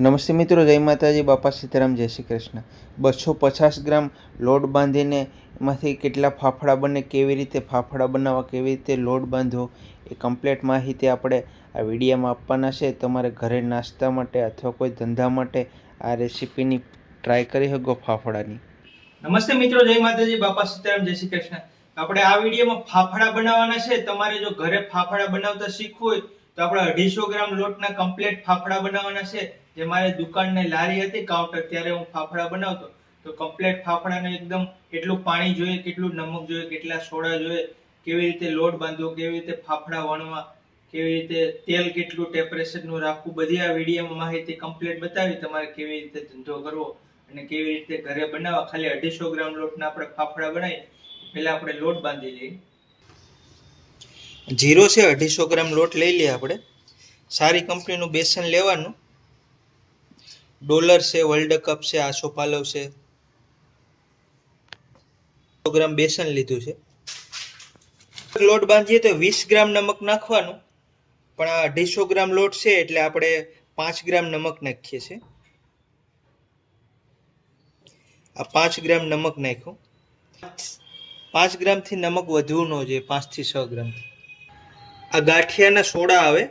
નમસ્તે મિત્રો, જય માતાજી, બાપા સીતારામ, જય શ્રી કૃષ્ણ। 250 ગ્રામ લોટ બાંધીને એમાંથી કેટલા ફાફડા બને, કેવી રીતે ફાફડા બનાવવા, કેવી રીતે લોટ બાંધવો, એ કમ્પ્લીટ માહિતી આપણે આ વિડીયોમાં આપવાના છે। તમારે ઘરે નાસ્તા માટે અથવા કોઈ ધંધા માટે આ રેસીપીની ટ્રાય કરી શકો ફાફડાની। નમસ્તે મિત્રો, જય માતાજી, બાપા સીતારામ, જય શ્રી કૃષ્ણ। આપણે આ વિડીયોમાં ફાફડા બનાવવાના છે। તમારે જો ઘરે ફાફડા બનાવતા શીખવું હોય તો આપણે 250 ગ્રામ લોટના કમ્પ્લીટ ફાફડા બનાવવાના છે। જે મારી દુકાનની લારી હતી કાઉન્ટર, ત્યારે હું ફાફડા બનાવતો તો કમ્પ્લીટ ફાફડાને એકદમ કેટલું પાણી જોઈએ, કેટલું નમક જોઈએ, કેટલા સોડા જોઈએ, કેવી રીતે લોટ બાંધવો, કેવી રીતે ફાફડા વણવા, કેવી રીતે તેલ કેટલું ટેમ્પરેચરનું રાખવું, બધી આ વિડીયોમાં માહિતી કમ્પ્લીટ બતાવી તમારે કેવી રીતે ધંધો કરવો અને કેવી રીતે ઘરે બનાવવા। ખાલી 250 ગ્રામ લોટના આપણે ફાફડા બનાવી, પહેલા આપણે લોટ બાંધી લઈએ। જીરો છે 250 ગ્રામ લોટ લઈ લઈએ આપણે। સારી કંપનીનું બેસન લેવાનું। ડોલર છે, વર્લ્ડ કપ છે, આસોપાલવ છે। 100 ગ્રામ બેસન લીધું છે। લોટ બાંધીએ તો 20 ગ્રામ નમક નાખવાનું, પણ આ 250 ગ્રામ લોટ છે એટલે આપણે 5 ગ્રામ નમક નાખીએ છીએ। આ 5 ગ્રામ નમક નાખ્યું। 5 ગ્રામથી નમક વધવું ન જોઈએ, 5 થી 6 ગ્રામ। આ ગાંઠિયાના સોડા આવે,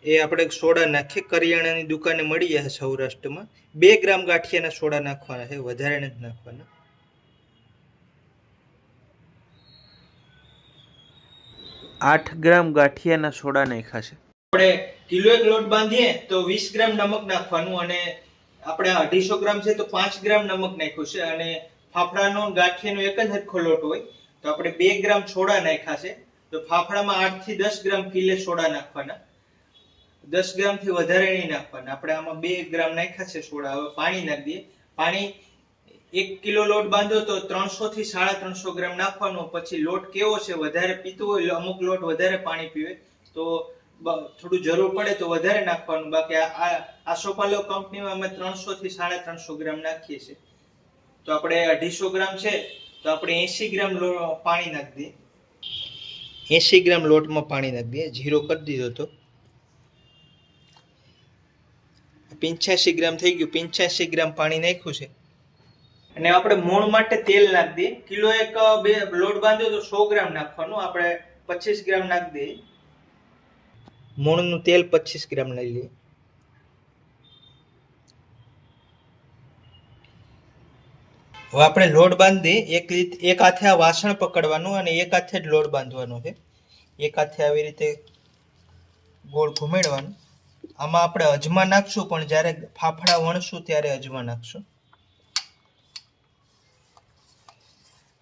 એ આપણે સોડા નાખીએ, કરિયાણાની દુકાને મળી જાય સૌરાષ્ટ્રમાં। 2 ગ્રામ ગાંઠિયાના સોડા નાખવાના છે, વધારે નથી નાખવાના। 8 ગ્રામ ગાંઠિયાના સોડા નાખ્યા છે। આપણે કિલો એક લોટ બાંધીએ તો 20 ગ્રામ નમક નાખવાનું, અને આપણે 250 ગ્રામ છે તો 5 ગ્રામ નમક નાખ્યું છે। અને ફાફડાનો ગાંઠિયાનો એક જ હરખો લોટ હોય તો આપણે 2 ગ્રામ સોડા નાખ્યા છે। તો ફાફડામાં 8 થી 10 ગ્રામ કિલે સોડા નાખવાના, 10 ગ્રામ થી વધારે નહીં નાખવાના। આપણે આમાં 2 ગ્રામ નાખ્યા છે સોડા। હવે પાણી નાખી દઈએ। પાણી 1 કિલો લોટ બાંધો તો 300 થી 350 ગ્રામ નાખવાનું। પછી લોટ કેવો છે, વધારે પીતો હોય, અમુક લોટ વધારે પાણી પીવે તો થોડું જરૂર પડે તો વધારે નાખવાનું। બાકી આ આસોપાલવ કંપનીમાં અમે 300 થી 350 ગ્રામ નાખીએ છીએ। તો આપણે 250 ગ્રામ છે તો આપણે 80 ગ્રામ પાણી નાખી દઈએ। 80 ગ્રામ લોટમાં પાણી નાખી દઈએ, જીરો કરી દીધો તો 85 ગ્રામ થઈ ગયું। 85 ગ્રામ પાણી નાખ્યું છે। અને આપણે મોણ માટે તેલ નાખી દઈએ। કિલો એક લોટ બાંધ્યો તો 100 ગ્રામ નાખવાનું, આપણે 25 ગ્રામ નાખી દઈએ। મોણનું તેલ 25 ગ્રામ લઈ લઈએ। હવે આપણે લોટ બાંધી, એક હાથે આ વાસણ પકડવાનું અને એક હાથે જ લોટ બાંધવાનો છે। એક હાથે આવી રીતે ગોળ ઘુમેડવાનું। આમાં આપણે અજમા નાખશું, પણ જ્યારે ફાફડા વણશું ત્યારે અજમા નાખશું।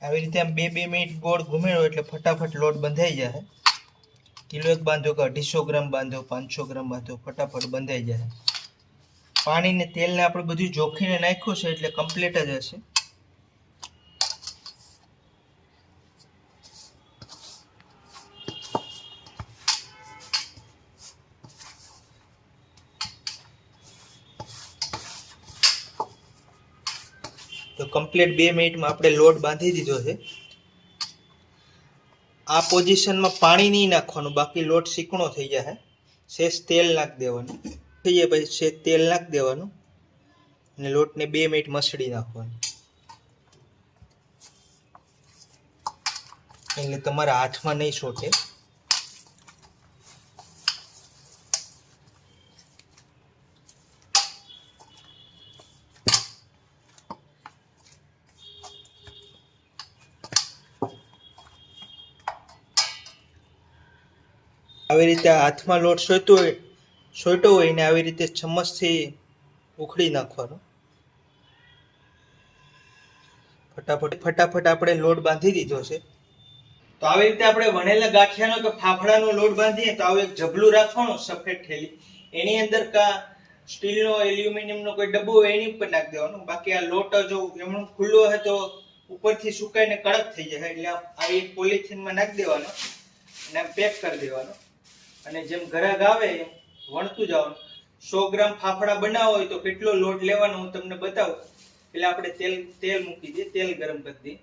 આવી રીતે આમ 2 મિનિટ ગોળ ઘુમેડો એટલે ફટાફટ લોટ બંધાઈ જાય। કિલો એક બાંધો કે 250 ગ્રામ બાંધો, 500 ગ્રામ બાંધો, ફટાફટ બંધાઈ જાય। પાણી ને તેલ ને આપણે બધું જોખીને નાખ્યું છે એટલે કમ્પ્લીટ જ હશે। તો કમ્પ્લીટ 2 મિનિટમાં આપણે લોટ બાંધી દીધો છે। આ પોઝિશનમાં પાણી નહીં નાખવાનું, બાકી લોટ ચીકણો થઈ જાય। શેષ તેલ નાખી દેવાનું, થઈ જાય પછી શેષ તેલ નાખી દેવાનું અને લોટને 2 મિનિટ મસળી નાખવાનું, એટલે તમારા હાથમાં નહીં છોટે। આવી રીતે હાથમાં લોટ સોટ્યો હોય ને આવી રીતે ચમચથી ઉખડી નાખવાનો। ફટાફટ આપણે લોટ બાંધી દીધો છે। તો આવી રીતે આપણે વણેલા ગાંઠિયાનો કે ફાફડાનો લોટ બાંધીએ તો આવું એક જબલું રાખવાનું, સફેદ થેલી, એની અંદર કા સ્ટીલનો, એલ્યુમિનિયમનો કોઈ ડબ્બો હોય એની ઉપર નાખી દેવાનું। બાકી આ લોટ જો એમનો ખુલ્લો હોય તો ઉપરથી સુકાઈને કડક થઈ જાય, એટલે આ એક પોલિથીનમાં નાખી દેવાનો અને પેક કરી દેવાનો। અને જેમ ગ્રાહક આવે એમ વણતું જવાનું। 100 ગ્રામ ફાફડા બનાવવા હોય તો કેટલો લોટ લેવાનો હું તમને બતાવું। એટલે આપણે તેલ મૂકી દઈએ, તેલ ગરમ કરી દઈએ।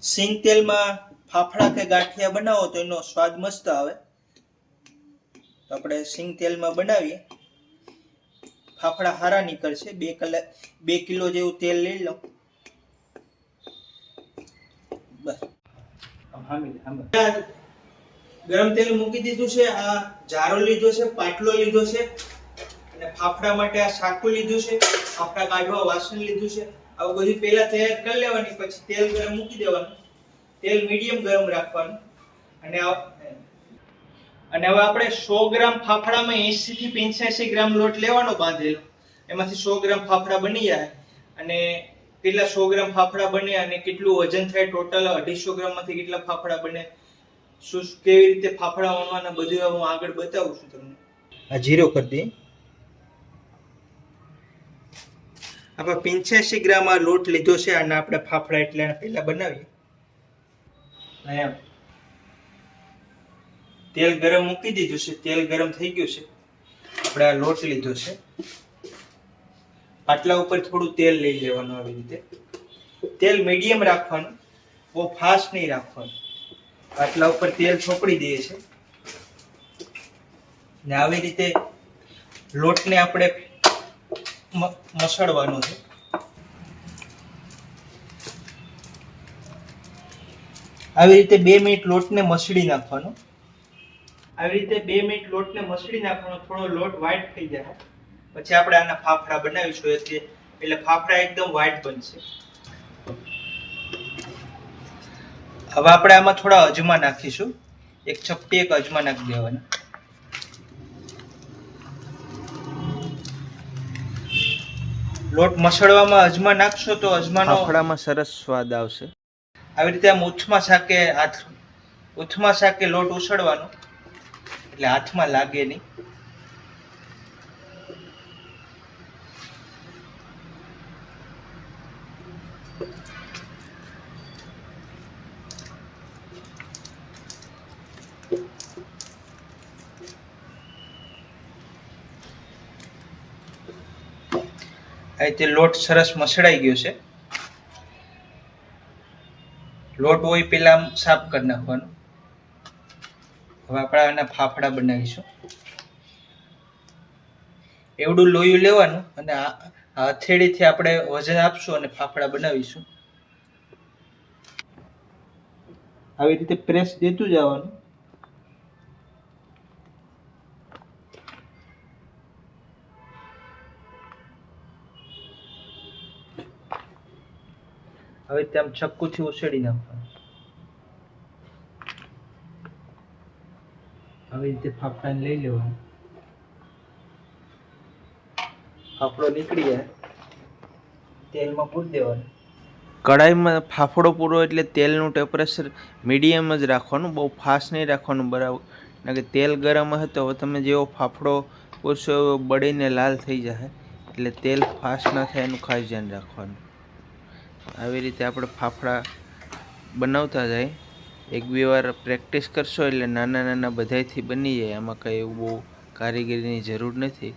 સિંગ તેલમાં ફાફડા કે ગાંઠિયા બનાવો તો એનો સ્વાદ મસ્ત આવે। તો આપણે સિંગ તેલમાં બનાવીએ। ફાફડા હારા નીકળશે. 2 કિલો જેવું તેલ લઈ લઉં. બસ ગરમ તેલ મૂકી દીધું છે. આ જારો લીધો છે, પાટલો લીધો છે અને ફાફડા માટે આ સાકું લીધું છે, ફાફડા કાઢવા વાસણ લીધું છે. આવું બધું પહેલા તૈયાર કરી લેવાની, પછી તેલ ગરમ મૂકી દેવાનું. તેલ મીડિયમ ગરમ રાખવાનું. અને હવે આપણે 100 ગ્રામ ફાફડામાં 80 થી 85 ગ્રામ લોટ લેવાનો બાંધેલો. એમાંથી 100 ગ્રામ ફાફડા બની જાય. અને કેટલા 100 ગ્રામ ફાફડા બને અને કેટલું વજન થાય ટોટલ 250 ગ્રામ માંથી કેટલા ફાફડા બને, કેવી રીતે ફાફડા વણવાના, બધું હું આગળ બતાવું છું તમને. આ જીરો કરી દઈએ. આપણે 85 ગ્રામ આ લોટ લીધો છે અને આપણે ફાફડા એટલે પહેલા બનાવીએ. અહીંયા તેલ ગરમ મૂકી દીધું છે. તેલ ગરમ થઈ ગયું છે. આપણે આ લોટ લીધો છે. પાટલા ઉપર થોડું તેલ લઈ લેવાનું. આવી રીતે તેલ મીડિયમ રાખવાનું, બહુ ફાસ્ટ નહીં રાખવાનું. પાટલા ઉપર તેલ ચોપડી દઈએ છે ને આવી રીતે લોટને આપણે મસળવાનો છે. આવી રીતે 2 મિનિટ લોટને મસળી નાખવાનો. આવી રીતે 2 મિનિટ લોટને મસળી નાખવાનો. થોડો લોટ વ્હાઈટ થઈ જાય પછી આપણે આના ફાફડા બનાવીશું. એટલે ફાફડા એકદમ વ્હાઈટ બનશે. હવે આપણે આમાં થોડા અજમા નાખીશું. એક ચપટી અજમા નાખી દેવાના. લોટ મસળવામાં અજમા નાખશો તો અજમાનો ફાફડામાં સરસ સ્વાદ આવશે. આવી રીતે આમ ઉથમા શાકે લોટ ઉછળવાનો એટલે હાથમાં લાગે નહીં. આ રીતે લોટ સરસ મસળાઈ ગયો છે. લોટ હોય પેલા સાફ કરી નાખવાનો. હવે આપણે આના ફાફડા બનાવીશું. એવડું લોયું લેવાનું અને આ હથેળીથી આપણે વજન આપશું અને ફાફડા બનાવીશું. આવી રીતે પ્રેસ દેતું જવાનું. હવે તેમ ચક્કુથી ઉછેડી નાખવાનું. આવી રીતે ફાફડાને લઈ લેવાનું. ફાફડો નીકળી જાય તેલમાં પૂરી દેવાનું. કઢાઈમાં ફાફડો પૂરો એટલે તેલનું ટેમ્પરેચર મીડિયમ જ રાખવાનું, બહુ ફાસ્ટ નહીં રાખવાનું. બરાબર, કારણ કે તેલ ગરમ હશે તો તમે જેવો ફાફડો પૂરશો એવો બળીને લાલ થઈ જાય. એટલે તેલ ફાસ્ટ ના થાય એનું ખાસ ધ્યાન રાખવાનું. આવી રીતે આપણે ફાફડા બનાવતા જાય. 1-2 વાર પ્રેક્ટિસ કરશો એટલે નાના નાના બધાયથી બની જાય. આમાં કંઈ એવું બહુ કારીગરીની જરૂર નથી.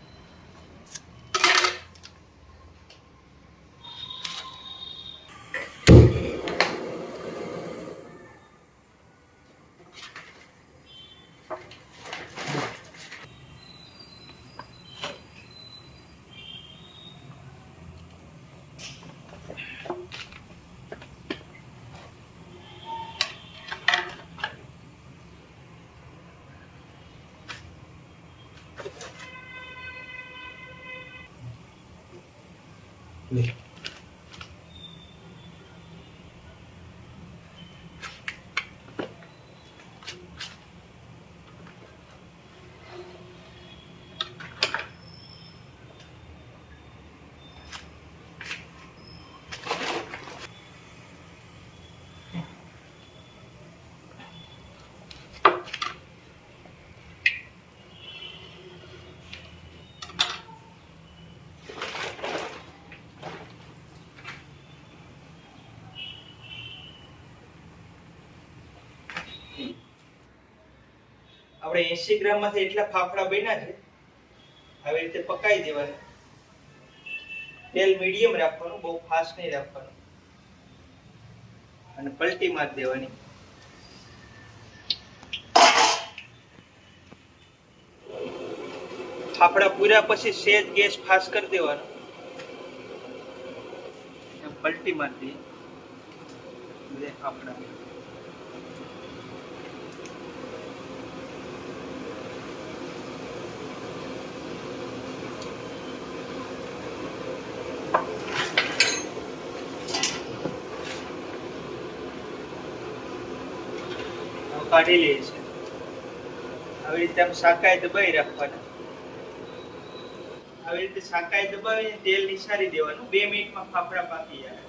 આપણે 80 ગ્રામ માંથી એટલા ફાફડા બન્યા છે. આવી રીતે પકાઈ દેવાના. તેલ મીડિયમ રાખવાનું, બહુ ફાસ્ટ નહીં રાખવાનું. અને પલટી મારી દેવાની. ફાફડા પૂર્યા પછી સેજ ગેસ ફાસ્ટ કરી દેવાનો, પલટી મારી દઈએ ફાફડા. કાઢી લઈએ છીએ. આવી રીતે આમ શાકાએ દબાવી રાખવાના. આવી રીતે શાકાએ દબાવીને તેલ નિસારી દેવાનું. 2 મિનિટમાં ફાફડા પાકી જાય.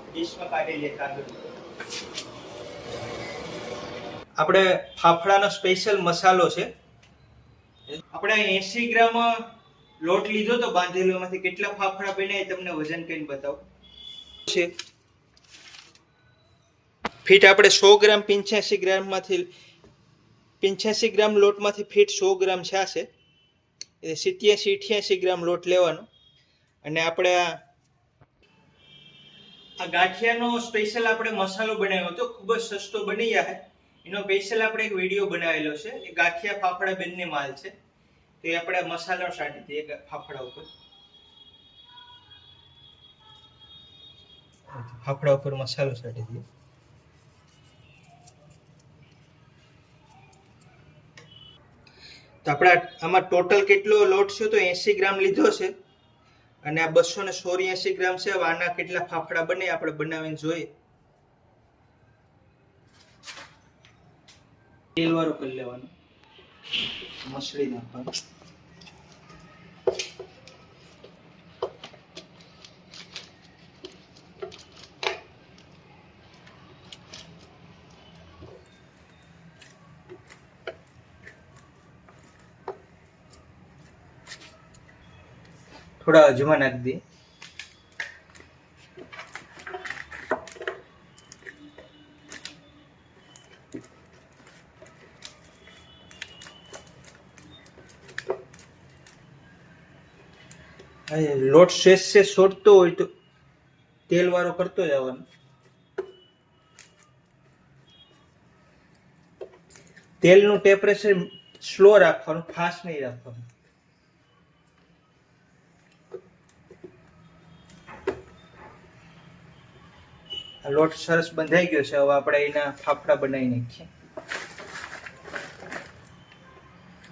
ડીશમાં કાઢી લે કાગળ. આપણે ફાફડાનો સ્પેશિયલ મસાલો છે. આપણે 80 ગ્રામ લોટ લીધો તો બાંધેલો, એમાંથી કેટલા ફાફડા બન્યા એ તમને વજન કરીને બતાવું છે. ફીટ આપણે 100 ગ્રામ 85 ગ્રામમાંથી 85 ગ્રામ લોટમાંથી ફીટ 100 ગ્રામ છે. એ 87-88 ગ્રામ લોટ લેવાનો. અને આપણે આ ગાંઠિયાનો સ્પેશિયલ આપણે મસાલો બનાવ્યો હતો, ખૂબ જ સસ્તો બની જાય. એનો સ્પેશિયલ આપણે એક વિડીયો બનાવેલો છે. એ ગાંઠિયા ફાફડા બંને માલ છે. તો એ આપણે મસાલો છાંટી દઈએ ફાફડા ઉપર. ફાફડા ઉપર મસાલો છાંટી દઈએ. તો આપણે આમાં ટોટલ કેટલો લોટ છે તો 80 ગ્રામ લીધો છે. અને આ 284 ગ્રામ છે. આના કેટલા ફાફડા બને આપણે બનાવીને જોઈએ. તેલ વાળો કરી લેવાનો, મસળી નાખવાનું. થોડા અજમા નાખી દઈએ. લોટ શેષ છોડતો હોય તો તેલ વાળો કરતો જવાનો. તેલનું ટેમ્પરેચર સ્લો રાખવાનું, ફાસ્ટ નહીં રાખવાનું. લોટ સરસ બંધાઈ ગયો છે. હવે આપણે એના ફાફડા બનાવી નાખીએ.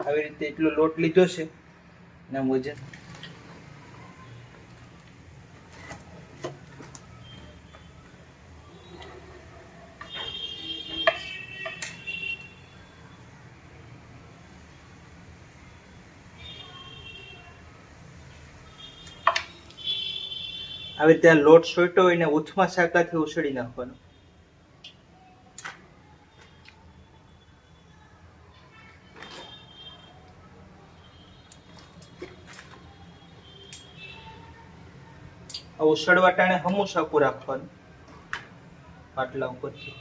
આવી રીતે એટલો લોટ લીધો છે. એના વજન આવી રીતે લોટ સોટ્યો હોય ને ઉથમા શાકાથી ઉછળી નાખવાનો. ઉછળવા ટાણે હમું શાકું રાખવાનું પાટલા ઉપરથી.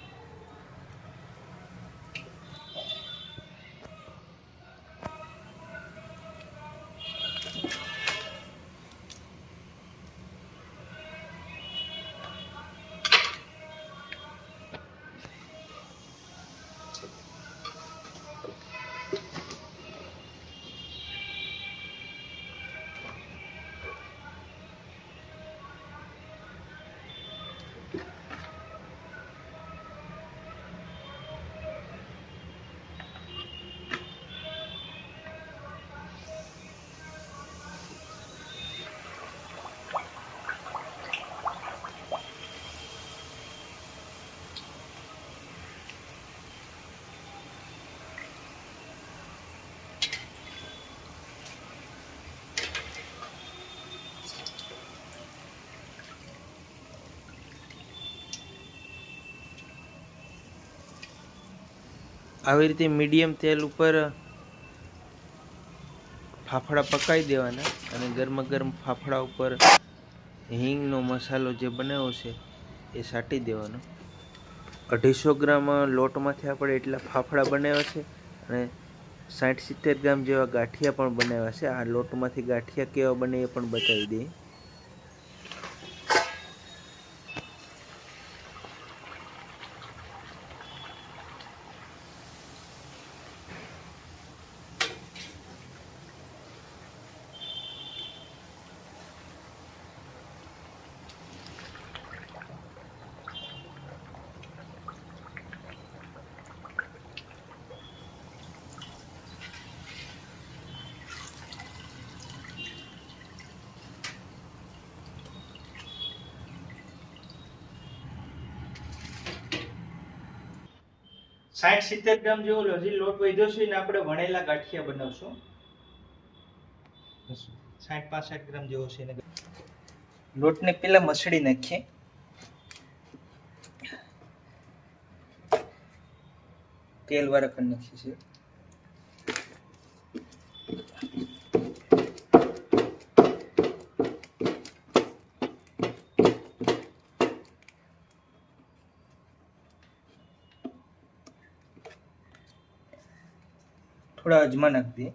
આવી રીતે મીડિયમ તેલ ઉપર ફાફડા પકાવી દેવાના. અને ગરમા ગરમ ફાફડા ઉપર હિંગનો મસાલો જે બનાવ્યો છે એ છાંટી દેવાનો. 250 ગ્રામ લોટમાંથી આપણે એટલા ફાફડા બનાવ્યા છે. અને 60-70 ગ્રામ જેવા ગાંઠિયા પણ બનાવ્યા છે. આ લોટમાંથી ગાંઠિયા કેવા બને એ પણ બતાવી દઈએ. 60-70 ગ્રામ જેવો હજી લોટ વધ્યો છે ને આપણે વણેલા ગાંઠિયા બનાવશું. 60-65 ગ્રામ જેવો છે ને લોટને પેલા મસળી નાખીએ. તેલ વાળા કરી નાખીએ છીએ. થોડા અજમા નાખ દે.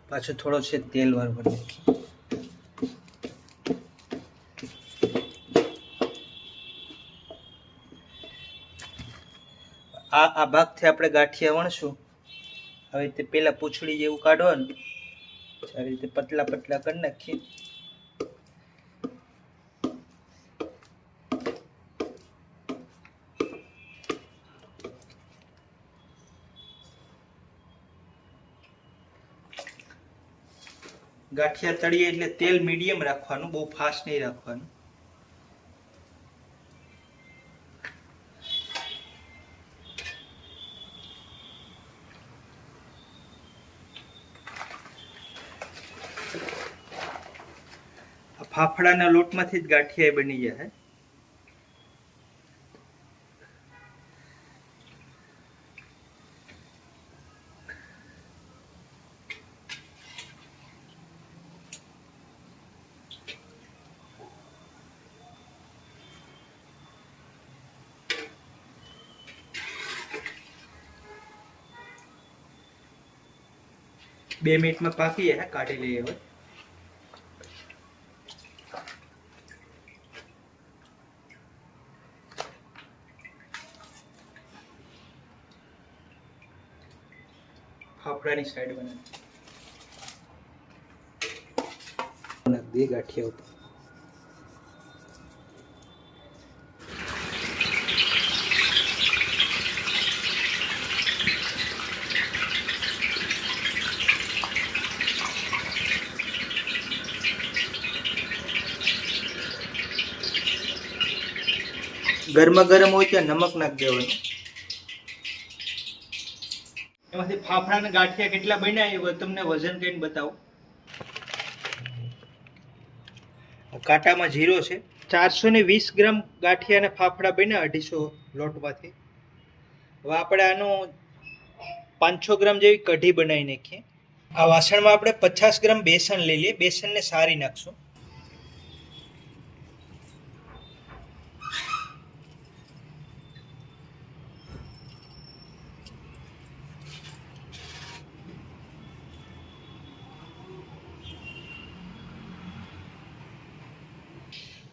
પાછો થોડો છે તેલ વાળો કરી નાખીએ. આ ભાગથી આપણે ગાંઠિયા વણશું. હવે રીતે પેલા પૂંછડી જેવું કાઢવાનું, આવી રીતે પતલા પતલા કરી નાખીએ. ગાંઠિયા તળીએ એટલે તેલ મીડિયમ રાખવાનું, બહુ ફાસ્ટ નહીં રાખવાનું. ફાફડાના લોટમાંથી જ ગાંઠિયા બની જાય. બે મિનિટમાં પાકી જાય, કાઢી લઈએ હવે. ફાફડાની સાઈડ બનાવી દે ગાંઠિયા ઉપર. ગરમા ગરમ હોય ત્યાં નમક નાખી દેવાનું. એમાંથી ફાફડાના ગાંઠિયા કેટલા બન્યા એ તમને વજન કરીને બતાવું. કાંટામાં 0 છે. 420 ગ્રામ ગાંઠિયા અને ફાફડા બન્યા 250 લોટમાંથી. હવે આપણે આનો 500 ગ્રામ જેવી કઢી બનાવી નાખીએ. આ વાસણમાં આપણે 50 ગ્રામ બેસન લઈ લઈએ. બેસનને સારી નાખશું.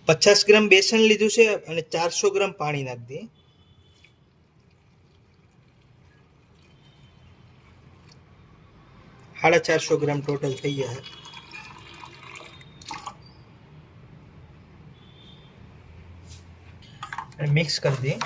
પચાસ ગ્રામ બેસન લીધું છે અને 400 ગ્રામ પાણી નાખી દઈએ. સાડા 400 ગ્રામ ટોટલ થઈ ગયા. અને મિક્સ કરી દઈએ.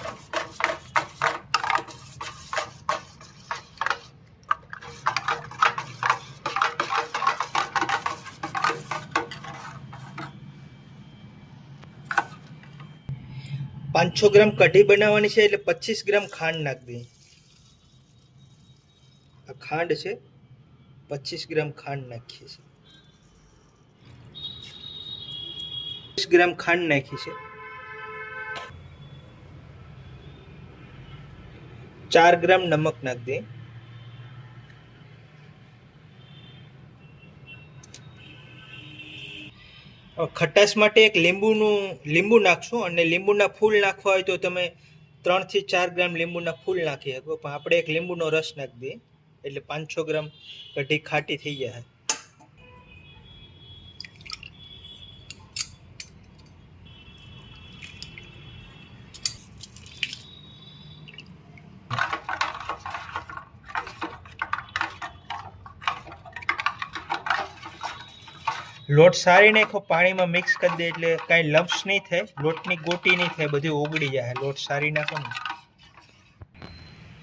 પાંચસો ગ્રામ કઢી બનાવવાની છે એટલે 25 ગ્રામ ખાંડ નાખી દઈએ. આ ખાંડ છે, 25 ગ્રામ ખાંડ નાખીએ છીએ. 20 ગ્રામ ખાંડ નાખી છે. 4 ગ્રામ નમક નાખી દઈએ. ખટાશ માટે એક લીંબુ નાખશું, અને લીંબુના ફૂલ નાખવા હોય તો તમે 3 થી 4 ગ્રામ લીંબુના ફૂલ નાખી શકો, પણ આપણે એક લીંબુનો રસ નાખી દઈએ એટલે 500 ગ્રામ કઢી ખાટી થઈ જાય. લોટ સારી નાખો, પાણીમાં મિક્સ કરી દે એટલે કાંઈ લમ્સ નહીં થાય, લોટની ગોટી નહીં થાય, બધી ઓગળી જાય. લોટ સારી નાખો ને.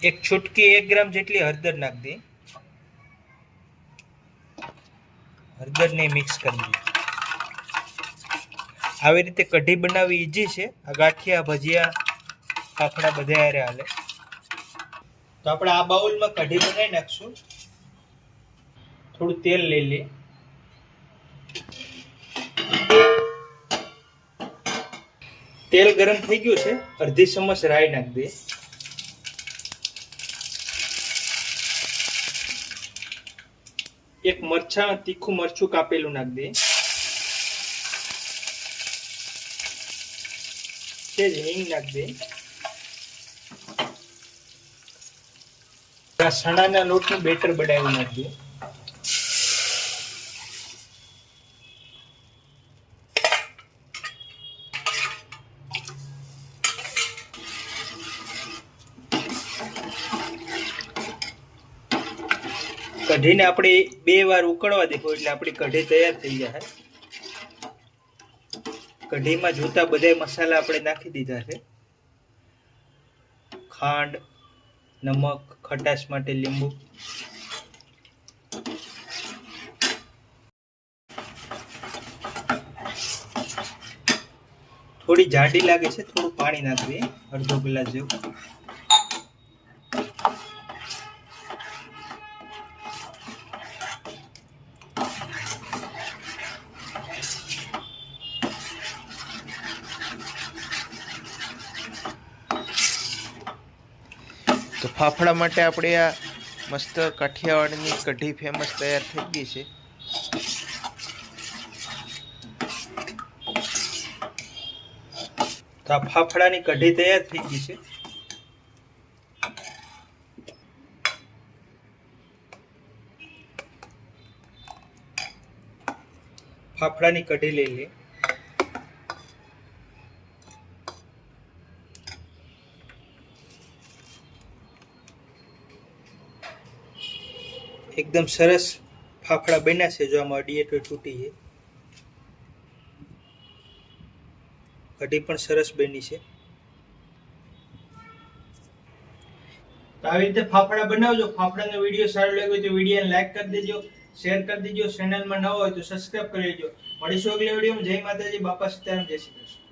એક છૂટકી 1 ગ્રામ જેટલી હળદર નાખ દે. હળદરને મિક્સ કરી દે. આવી રીતે કઢી બનાવવી ઈઝી છે. આ ગાંઠિયા, ભજીયા, ફાફડા બધા હારે હાલે. તો આપણે આ બાઉલમાં કઢી બનાવી નાખશું. થોડું તેલ લઈ લે. તેલ ગરમ થઈ ગયું છે. અડધી ચમચ રાઈ નાખ દે. એક તીખું મરચું કાપેલું નાખ દે. સેજ હિંગ નાખ દે. ચણાના લોટનું બેટર બનાવી નાખ દે. કઢીને આપણે 2 વાર ઉકળવા દેખો એટલે આપણી કઢી તૈયાર થઈ જાય. કઢીમાં જોતા બધા મસાલા આપણે નાખી દીધા છે. ખાંડ, નમક, ખટાશ માટે લીંબુ. થોડી જાડી લાગે છે, થોડું પાણી નાખીએ, અડધો ગ્લાસ જેવું. તો ફાફડા માટે આપણે આ મસ્ત કાઠિયાવાડની કઢી ફેમસ તૈયાર થઈ ગઈ છે. તો આ ફાફડાની કઢી તૈયાર થઈ ગઈ છે. ફાફડાની કઢી લઈ લે. એકદમ સરસ ફાફડા બન્યા છે. જો આમાં અડીએ તો તૂટી છે. કઢી પણ સરસ બની છે. તો આવી રીતે ફાફડા બનાવજો. ફાફડાનો વિડીયો સારો લાગ્યો તો વિડીયોને લાઈક કરી દેજો, શેર કરી દેજો. ચેનલમાં ન હોય તો સબસ્ક્રાઇબ કરી દેજો. મળીશું અગલા વિડીયોમાં. જય માતાજી, બાપા સીતારામ, જય શ્રી કૃષ્ણ.